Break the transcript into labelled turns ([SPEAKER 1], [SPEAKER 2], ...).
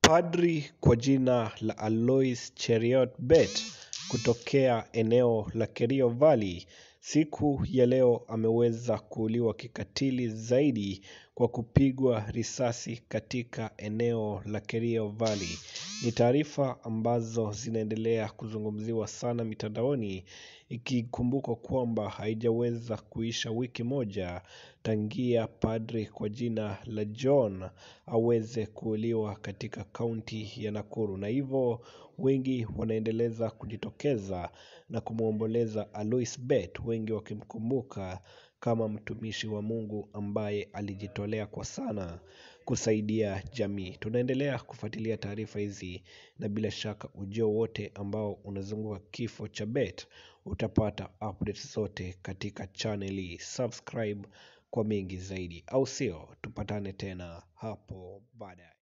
[SPEAKER 1] Padri kwa jina la Alois Cheriot Bet kutokea eneo la Kerio Valley siku ya leo ameweza kuuliwa kikatili zaidi kwa kupigwa risasi katika eneo la Kerio Valley. Ni taarifa ambazo zinaendelea kuzungumziwa sana mitandaoni, ikikumbuka kwamba haijaweza kuisha wiki moja tangia padri kwa jina la John aweze kuuliwa katika kaunti ya Nakuru, na hivyo wengi wanaendeleza kujitokeza na kumuomboleza Alois Bet, wengi wakimkumbuka kama mtumishi wa Mungu ambaye alijitolea kwa sana kusaidia jamii. Tunaendelea kufuatilia taarifa hizi na bila shaka ujio wote ambao unazunguka kifo cha Bet utapata updates zote katika channel hii. Subscribe kwa mengi zaidi, au sio? Tupatane tena hapo baadaye.